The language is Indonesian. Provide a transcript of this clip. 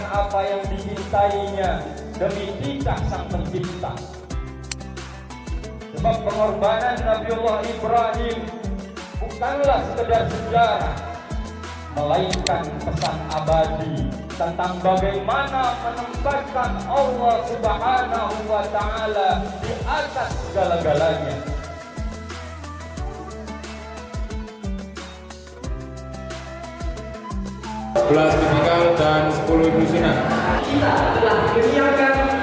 mengorbankan apa yang dicintainya demi titah Sang Pencipta. Sebab pengorbanan Nabiullah Ibrahim bukanlah sekedar sejarah, melainkan pesan abadi tentang bagaimana menempatkan Allah Subhanahu wa Ta'ala di atas segala-galanya. Belas tipikal dan 10 ibu sunat. Kita telah menyiapkan